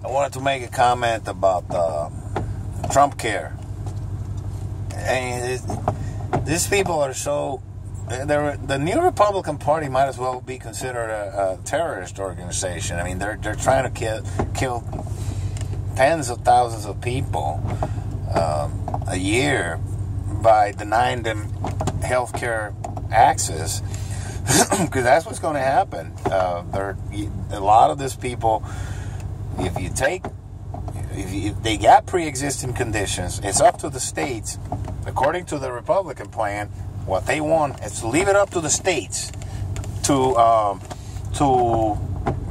I wanted to make a comment about Trumpcare. And these people are so... The New Republican Party might as well be considered a terrorist organization. I mean, they're trying to kill tens of thousands of people a year by denying them health care access, because that's what's going to happen. A lot of these people, if they got pre-existing conditions, it's up to the states. According to the Republican plan, what they want is to leave it up to the states to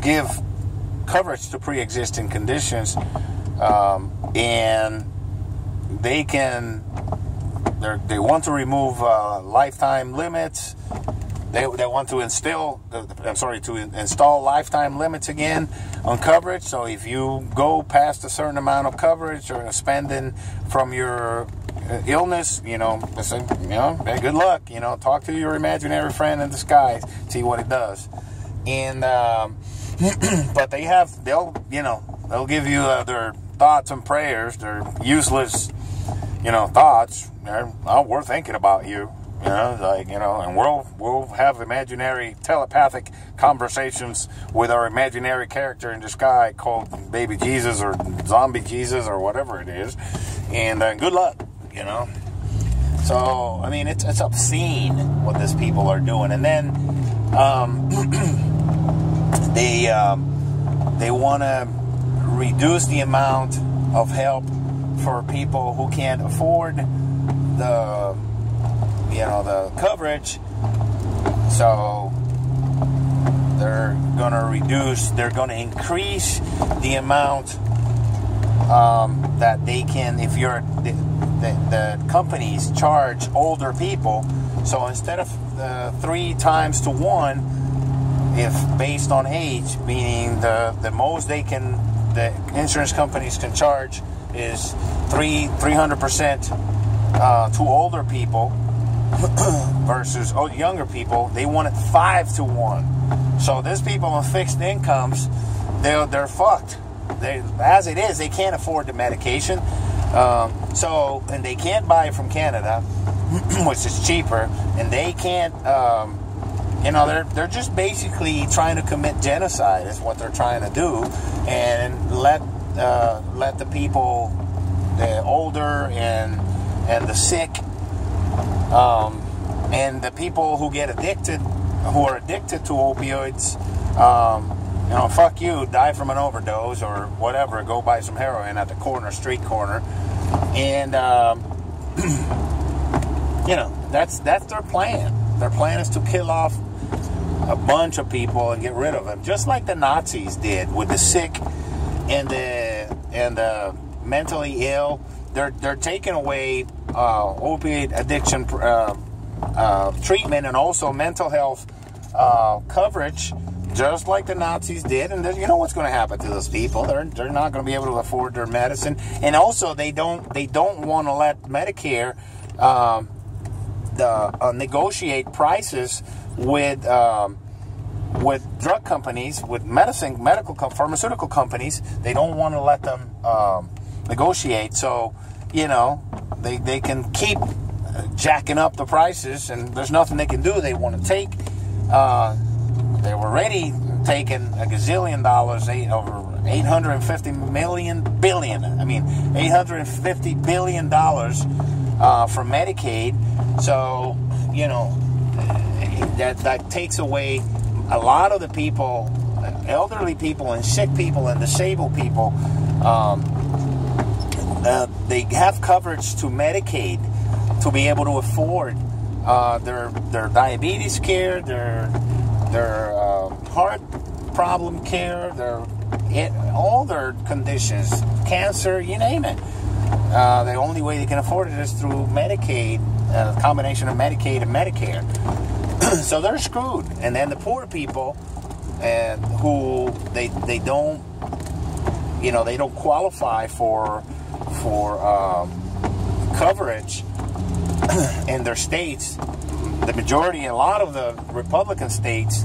give coverage to pre-existing conditions, and they want to remove lifetime limits. They want to install lifetime limits again on coverage. So if you go past a certain amount of coverage or spending from your illness, hey, good luck. Talk to your imaginary friend in the sky, see what it does. And but they'll give you their thoughts and prayers, their useless, thoughts. We're thinking about you. And we'll have imaginary telepathic conversations with our imaginary character in the sky called Baby Jesus or Zombie Jesus or whatever it is. And good luck, So, I mean, it's obscene what these people are doing. And then they want to reduce the amount of help for people who can't afford the coverage. So they're going to increase the amount that they can, if the companies charge older people. So instead of 3 times to 1, if based on age, meaning the most the insurance companies can charge is 300% to older people versus younger people, they want it 5 to 1. So these people on fixed incomes, they're fucked. As it is, they can't afford the medication. And they can't buy it from Canada, which is cheaper, and they can't. They're just basically trying to commit genocide. Is what they're trying to do, and let the people, the older and the sick, and the people who are addicted to opioids, fuck you, die from an overdose or whatever, go buy some heroin at the street corner. And, that's their plan. Their plan is to kill off a bunch of people and get rid of them, just like the Nazis did with the sick and the mentally ill. They're taking away opiate addiction treatment and also mental health coverage, just like the Nazis did. And you know what's going to happen to those people? They're not going to be able to afford their medicine, and also they don't want to let Medicare negotiate prices with drug companies, with pharmaceutical companies. They don't want to let them negotiate, so they can keep jacking up the prices, and there's nothing they can do. They want to take. They were already taking a gazillion dollars, over $850 billion from Medicaid. So that takes away a lot of the people, elderly people and sick people and disabled people. They have coverage to Medicaid to be able to afford their diabetes care, their heart problem care, all their conditions, cancer, you name it. The only way they can afford it is through Medicaid, a combination of Medicaid and Medicare. So they're screwed. And then the poor people, who they don't qualify for coverage in their states. The majority, a lot of the Republican states,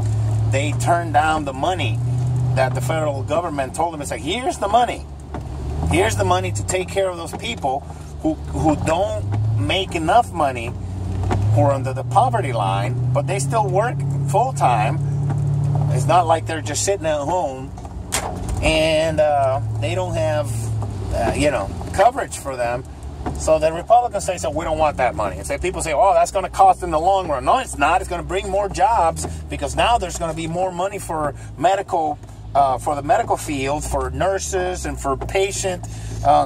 they turn down the money that the federal government told them, it's like, here's the money. Here's the money to take care of those people who don't make enough money, who are under the poverty line, but they still work full-time. It's not like they're just sitting at home and they don't have, coverage for them. So the Republicans say, so we don't want that money. And so people say, oh, that's going to cost in the long run. No, it's not. It's going to bring more jobs, because now there's going to be more money for medical, for the medical field, for nurses and for patient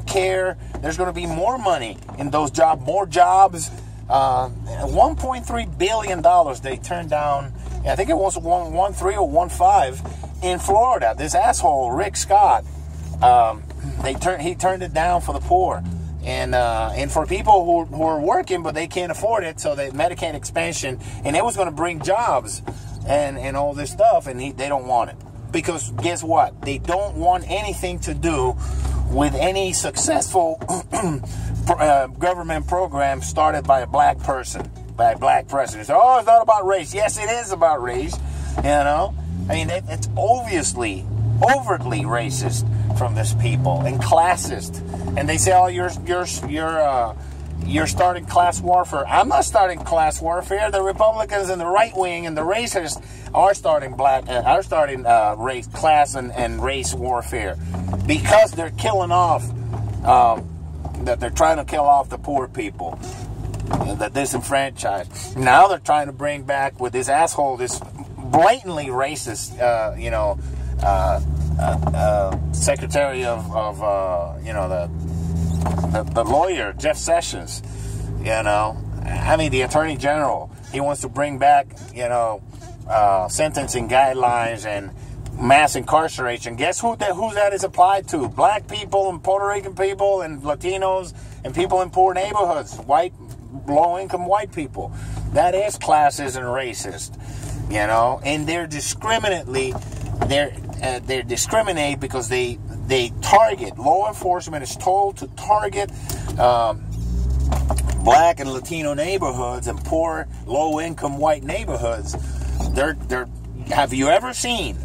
care. There's going to be more money in those jobs, more jobs. $1.3 billion they turned down. I think it was 1.3 or 1.5 in Florida. This asshole, Rick Scott, he turned it down for the poor. And for people who are working, but they can't afford it, so the Medicaid expansion, and it was going to bring jobs and all this stuff, and they don't want it. Because guess what? They don't want anything to do with any successful government program started by a black person, by a black president. So, oh, it's not about race. Yes, it is about race, I mean, it's obviously, overtly racist from this people, and classist. And they say, oh, you're starting class warfare. I'm not starting class warfare. The Republicans and the right wing and the racists are starting race, class and race warfare, because they're killing off, that they're trying to kill off the poor people, the disenfranchised. Now they're trying to bring back with this asshole, this blatantly racist, Secretary of the lawyer, Jeff Sessions, the Attorney General. He wants to bring back, sentencing guidelines and mass incarceration. Guess who that is applied to? Black people and Puerto Rican people and Latinos and people in poor neighborhoods, white, low-income white people. That is classist and racist, and they're they discriminate because they target. Law enforcement is told to target black and Latino neighborhoods and poor, low-income white neighborhoods. Have you ever seen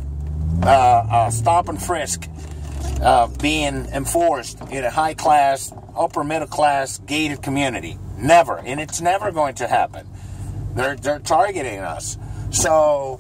stop and frisk being enforced in a high-class, upper-middle-class gated community? Never, and it's never going to happen. They're targeting us. So,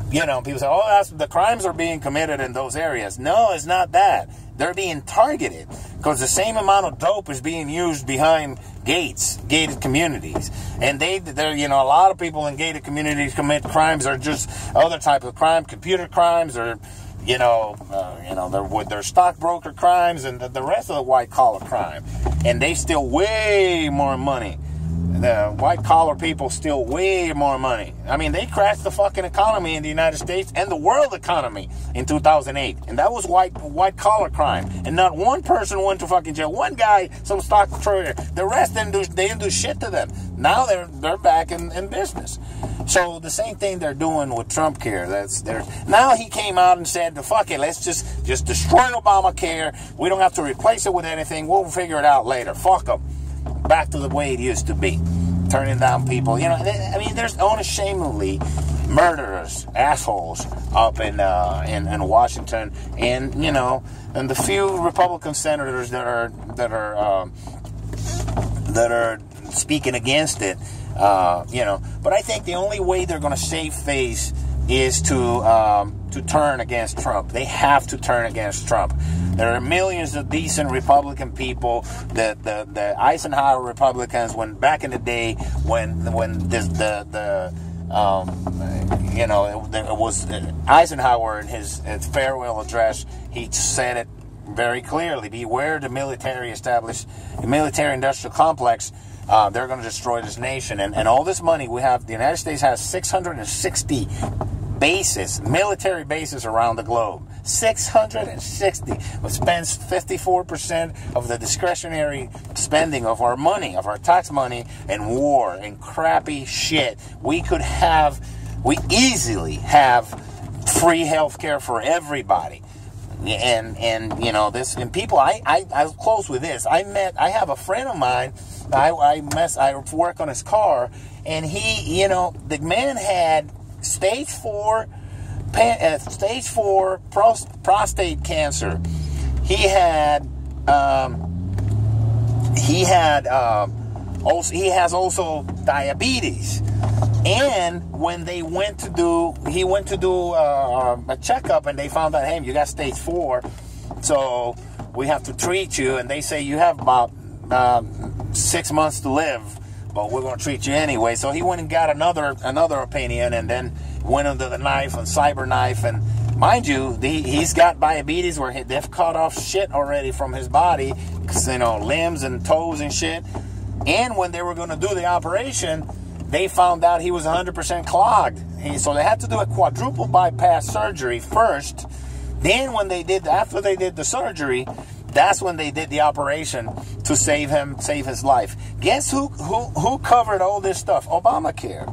people say, oh, the crimes are being committed in those areas. No, it's not that. They're being targeted because the same amount of dope is being used behind gated communities. And they're a lot of people in gated communities commit crimes are just other type of crime, computer crimes, or, they're stockbroker crimes and the rest of the white-collar crime. And they steal way more money. The white-collar people steal way more money. I mean, they crashed the fucking economy in the United States and the world economy in 2008. And that was white-collar crime. And not one person went to fucking jail. One guy, some stock trader. The rest didn't do shit to them. Now they're back in business. So the same thing they're doing with Trumpcare. Now he came out and said, fuck it, let's just destroy Obamacare. We don't have to replace it with anything. We'll figure it out later. Fuck them. Back to the way it used to be, turning down people. There's unashamedly murderers, assholes up in Washington, and and the few Republican senators that are speaking against it, But I think the only way they're going to save face is to turn against Trump. They have to turn against Trump. There are millions of decent Republican people. The Eisenhower Republicans, when back in the day, when it was Eisenhower in his farewell address, he said it very clearly: beware the military-industrial complex. They're going to destroy this nation, and all this money we have. The United States has 660 bases, military bases around the globe. 660. It spends 54% of the discretionary spending of our money, of our tax money, in war and crappy shit. We easily have free health care for everybody. And this, and people, I was close with this. I have a friend of mine. I work on his car, and he, the man had stage 4 stage 4 prostate cancer. He has also diabetes. And when he went to do a checkup, and they found out, hey, you got stage 4, so we have to treat you. And they say you have about 6 months to live, but we're going to treat you anyway. So he went and got another opinion, and then went under the knife and cyber knife. And mind you, he's got diabetes where they've cut off shit already from his body, limbs and toes and shit. And when they were going to do the operation, they found out he was 100% clogged. So they had to do a quadruple bypass surgery first. Then after they did the surgery, that's when they did the operation to save his life. Guess who covered all this stuff? Obamacare.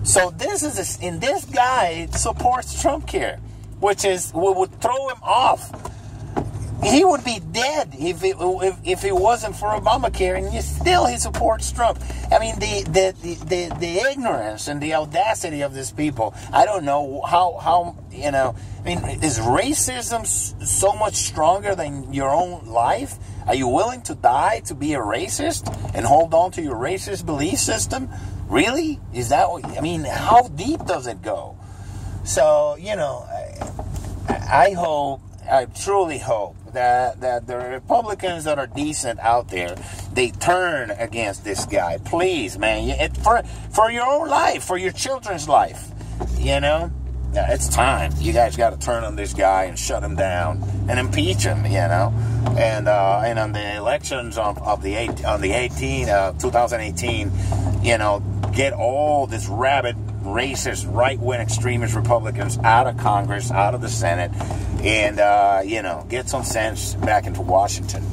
So this guy supports Trumpcare, which would throw him off. He would be dead if it wasn't for Obamacare, and still he supports Trump. I mean, the ignorance and the audacity of these people. I don't know how I mean, is racism so much stronger than your own life? Are you willing to die to be a racist and hold on to your racist belief system? Really? Is that what, I mean, how deep does it go? So, I truly hope that the Republicans that are decent out there, they turn against this guy. Please, man, for your own life, for your children's life, it's time. You guys got to turn on this guy and shut him down and impeach him, And on the elections of 2018, get all this rabid, racist, right-wing extremist Republicans out of Congress, out of the Senate, and get some sense back into Washington.